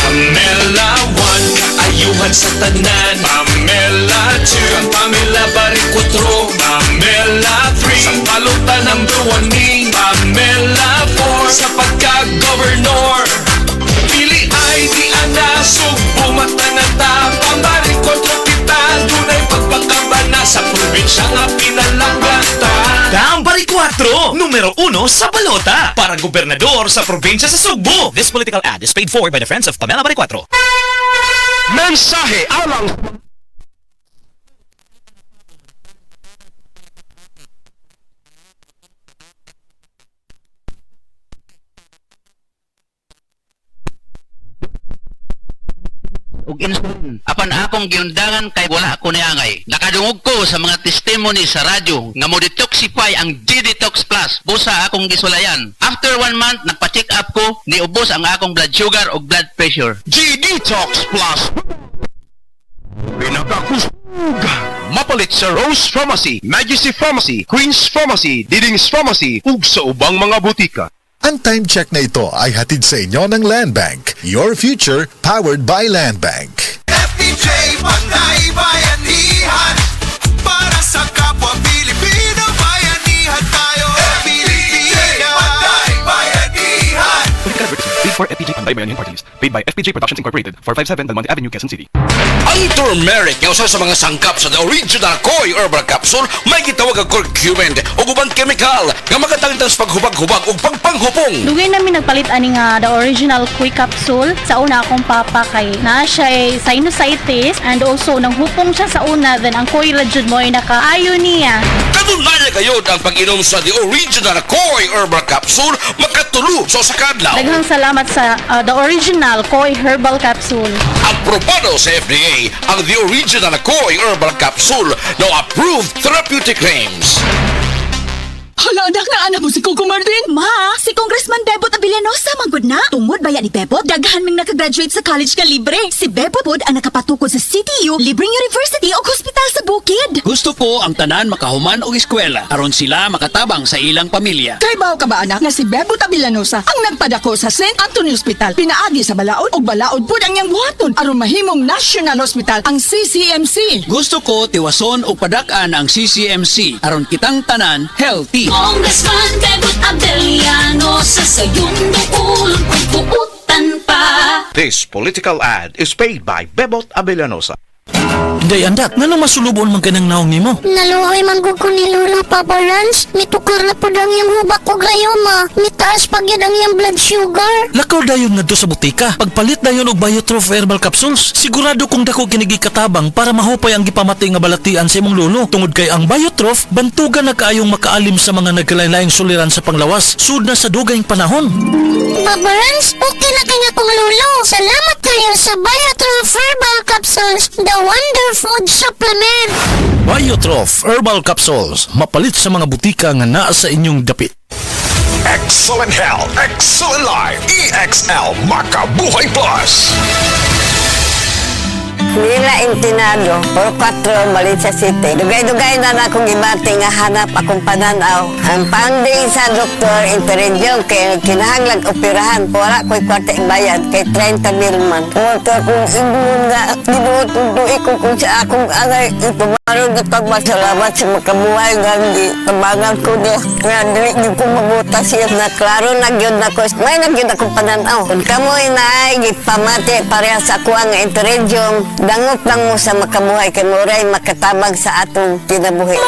Pamela 1, ayuhan sa tanan. Pamela 2, kang Pamela Bariko 4. Pamela 3, sa palutan ng duwani. Pamela 4, sa pagka-governor. Pili ay di ana, subo matangata. Pambariko 4 kita, dunay pagpakabana sa probinsya nga pinalangata. Tambari 4, numero 1 sa balota para gobernador sa probinsya sa Sugbo. This political ad is paid for by the friends of Pamela Bari 4. Mensahe alang ug insulin. Apan akong giundangan kay wala ako niangay. Nakadungog ko sa mga testimony sa radyo nga mo detoxify ang G-Detox Plus. Busa akong gisulayan. After 1 month, nagpa-check up ko, niubos ang akong blood sugar ug blood pressure. G-Detox Plus. Pinakakusga. Mapalit sa Rose Pharmacy, Majesty Pharmacy, Queen's Pharmacy, Diding's Pharmacy, ug sa ubang mga butika. Ang time check na ito ay hatid sa inyo ng Land Bank. Your future powered by Land Bank. FPJ Panday Bayanihan, para sa kapwa Pilipino, bayanihan tayo. FPJ Panday Bayanihan. Paid for FPJ Panday Bayanihan Party List. Paid by FPJ Productions Incorporated, 457 Del Monte Avenue, Quezon City. Ang turmeric nga usa sa mga sangkap sa The Original Koi Herbal Capsule may gitawag ang curcumin o ubang chemical nga magatangtang sa paghubag-hubag o pagpanghupong. Dugay namin nagpalit ani nga The Original Koi Capsule. Sa una akong papa kay na siya sinusitis and also nang hupong siya sa una, then ang Koi Rajud mo ay nakaayo niya. Katunayan kayo ang pag-inom sa The Original Koi Herbal Capsule makatulo sa sakadlaw. Daghang salamat sa The Original Koi Herbal Capsule. Aprobado sa FDA ang The Original Koi Herbal Capsule no approved therapeutic claims. Hala, anak na anak mo si Coco Martin. Ma, si Congressman Bebot Abilianosa manggod na. Tungod bayan ni Bebot, daghan ming nakagraduate sa college ka libre. Si Bebot pod ang nakapatukod sa CTU, libreng university o hospital sa bukid. Gusto ko ang tanan makahuman og eskwela aron sila makatabang sa ilang pamilya. Kay bao ka ba anak nga si Bebot Abilianosa ang nagpadako sa St. Anthony Hospital. Pinaagi sa balaod ug balaod pod ang iyang buhaton aron mahimong National Hospital ang CCMC. Gusto ko tiwason og padak-an ang CCMC aron kitang tanan healthy. Congressman Bebot Abilianosa sa iyong dukulong pagpuutan pa. This political ad is paid by Bebot Abilianosa. Day andak, nga nang masulubon man ka ng naong nimo? Naluoy man ko ni Lula Papa Lance. Mitukar na po ang iyang hubak ko gayoma. Mitaas pag yan ang iyang blood sugar. Lakaw dayon nga do sa butika. Pagpalit dayon og Biotrof Herbal Capsules. Sigurado kung dako kinigi katabang para mahupay ang gipamatay nga balatian sa imong lulo. Tungod kay ang Biotrof, bantugan na kaayong makaalim sa mga nagkalain-laing suliran sa panglawas. Sud na sa dugayng panahon. Papa Lance, okay na kanya kong lulo. Salamat kayo sa Biotrof Herbal Capsules. The Wonder Food Supplement. Biotrof Herbal Capsules. Mapalit sa mga butika nga naa sa inyong dapit. Excellent Health, Excellent Life, EXL Makabuhay Plus. Nila Intinado, por 4, Malaysia City. Dugay-dugay na akong gibati nga hanap akong pananaw. Ang panding sa doktor, intervention kay kinahanglang operahan. Wala ko'y kwarte bayad kay 30,000 man. Kung akong ingon nga, ginutuduy ko kung sa akong angay. Ipumarong ipagmasalamat sa makabuhay nga tabangan ko niya. Nga dili ko mabuta siya na klaro nagyod na ko. May nagyod akong pananaw. Kung kamoy na gipamati pareha sa ako ang intervention, dangot lang mo sa makabuhay kay Moray makatabang sa atong kinabuhi.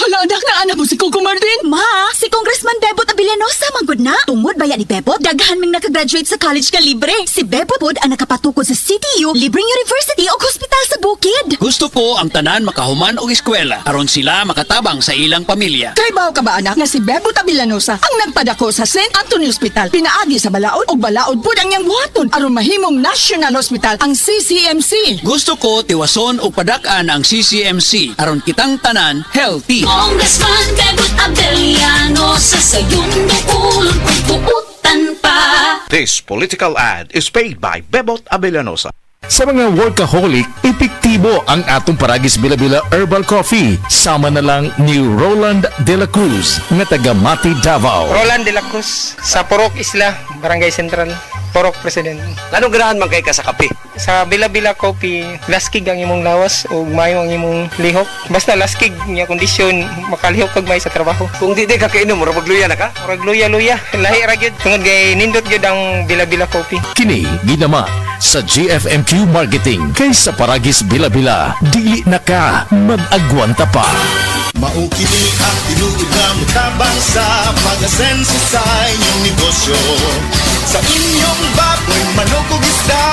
Hala, anak na anak mo si Coco Martin. Ma, si Congressman Bebot Abilianosa manggod na. Tungod bayan ni Bebot, daghan ming nakagraduate sa college ka libre. Si Bebot pod ang nakapatukod sa CTU, libreng university o hospital sa bukid. Gusto ko ang tanan makahuman og eskwela aron sila makatabang sa ilang pamilya. Kay bao ka ba anak nga si Bebot Abilianosa ang nagpadako sa St. Anthony Hospital. Pinaagi sa balaod ug balaod pod ang iyang buhaton aron mahimong National Hospital ang CCMC. Gusto ko tiwason og padak-an ang CCMC aron kitang tanan healthy. Congressman Bebot Abilianosa sa iyong dukulong pagpuutan pa. This political ad is paid by Bebot Abilianosa. Sa mga workaholic, epektibo ang atong Paragis Bila-Bila Herbal Coffee. Sama na lang ni Roland De La Cruz nga taga Mati, Davao. Roland De La Cruz sa Purok Isla, Barangay Central, Purok President. Anong ganahan man kay ka sa kape? Sa Bila-Bila Coffee, laskig ang imong lawas o mayo ang imong lihok. Basta laskig niya kondisyon, makalihok kag may sa trabaho. Kung di ka kainom, mura magluya na ka? Murag luya-luya, lahi ra gyud. Tungod kay nindot gyud ang Bila-Bila Coffee. Kini ginama sa GFMQ Marketing kay sa Paragis Bila-Bila. Dili na ka mag-agwanta pa. Maukini ang tinuod na mutabang sa pag-asenso sa inyong negosyo. Sa inyong baboy, manok o isda,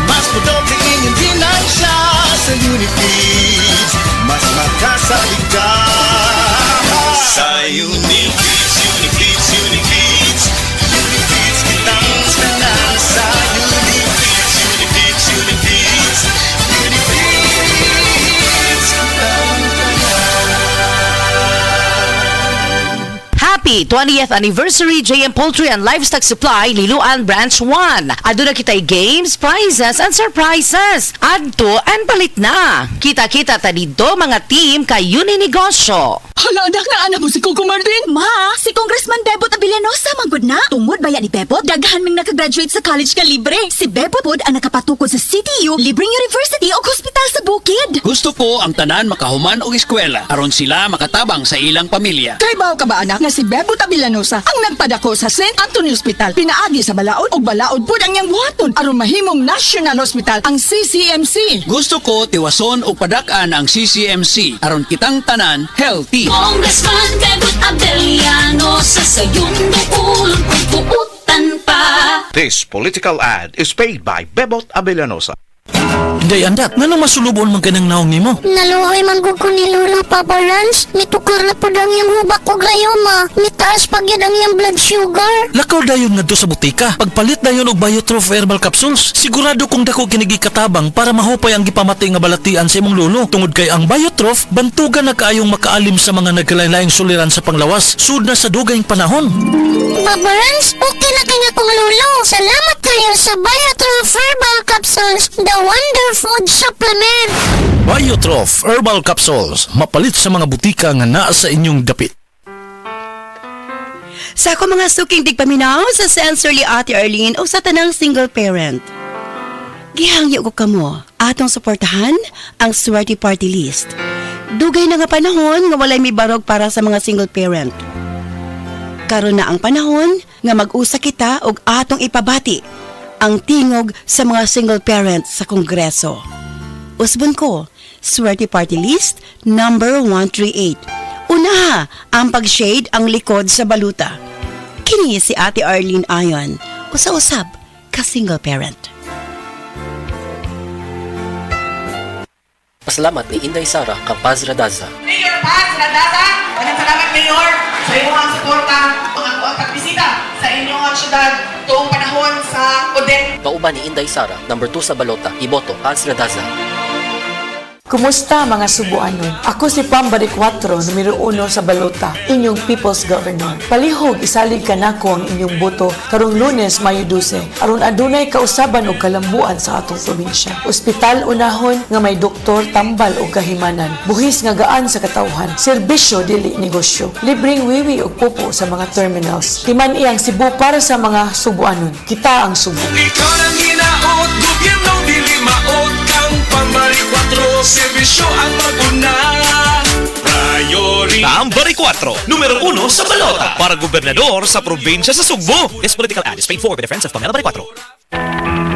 mas pudoble inyong ginansya sa Unifeeds. Mas makasalig ka sa Unifeeds, Unifeeds, Unifeeds. Unifeeds kitang tanan sa Unifeeds, Unifeeds, Unifeeds. Unifeeds kitang Happy 20th Anniversary JM Poultry and Livestock Supply Liloan Branch 1. Aduna kitay games, prizes, and surprises. Adto and palit na. Kita-kita ta dito mga team kay Uninegosyo. Hala, anak na anak mo si Coco Martin. Ma, si Congressman Bebot Abilianosa manggod na. Tungod baya ni Bebot, daghan ming nakagraduate sa college ka libre. Si Bebot pod ang nakapatukod sa CTU, libreng university o hospital sa Bukid. Gusto ko ang tanan makahuman og eskwela aron sila makatabang sa ilang pamilya. Kay bao ka ba anak nga si Bebot Abilianosa ang nagpadako sa St. Anthony Hospital. Pinaagi sa balaod og balaod pod ang iyang buhaton aron mahimong National Hospital ang CCMC. Gusto ko tiwason og padak-an ang CCMC aron kitang tanan healthy. Congressman Bebot Abeliano sa sayong dukulong pagbuutan pa. This political ad is paid by Bebot Abellanosa. Day andat, nanong masulubon man kanang naong nimo? Naluhoy man gud ko ni Lolo Papa Lance. Mitukar na po ang iyang hubak o gayoma. Mitaas pag yun ang iyang blood sugar. Lakaw dayon nga do sa butika. Pagpalit dayon og Biotrof Herbal Capsules. Sigurado kung dako kinigi katabang para mahupay ang gipamati nga balatian sa imong lolo. Tungod kay ang Biotrof, bantugan na kaayong makaalim sa mga nagkalain-laing suliran sa panglawas. Sud na sa dugayng panahon. Papa Lance, okay na kanya kong Lolo. Salamat kayo sa Biotrof Herbal Capsules, the Wonder Food Supplement. Biotrof Herbal Capsules. Mapalit sa mga butika nga naa sa inyong dapit. Sa ako mga suking tigpaminaw sa Sensorly Ate Arlene o sa tanang single parent. Gihangyo ko kamo, atong suportahan ang Swerte Party List. Dugay na nga panahon nga walay may barog para sa mga single parent. Karon na ang panahon nga mag-usa kita og atong ipabati ang tingog sa mga single parents sa Kongreso. Usbon ko, Swerte Party List number 138. Una, ang pag-shade ang likod sa baluta. Kini si Ate Arlene Ayon, usa-usab ka single parent. Pasalamat ni Inday Sara kang Paz Radaza. Mayor Paz Radaza, maraming salamat Mayor sa inyong suporta ang pagbisita sa inyong syudad tuong panahon sa Odette. Kauban ni Inday Sara, number 2 sa balota, iboto Paz Radaza. Kumusta mga subuanon? Ako si Pambari 4, numero 1 sa balota, inyong People's Governor. Palihog isalig ka nako ang inyong boto karong Lunes, Mayo 12, aron adunay kausaban o kalambuan sa atong probinsya. Ospital unahon nga may doktor, tambal o kahimanan. Buhis nga gaan sa katawhan. Serbisyo dili negosyo. Libreng wiwi o pupo sa mga terminals. Timan iyang Cebu para sa mga subuanon. Kita ang Cebu. Ikaw nang hinaot, gobyerno dili maot. Kang Pambari 4, servisyo ang maguna. Priority. Pambari 4, numero 1 sa balota para gobernador sa probinsya sa Sugbo. This political ad is paid for by the friends of Pamela Bari 4.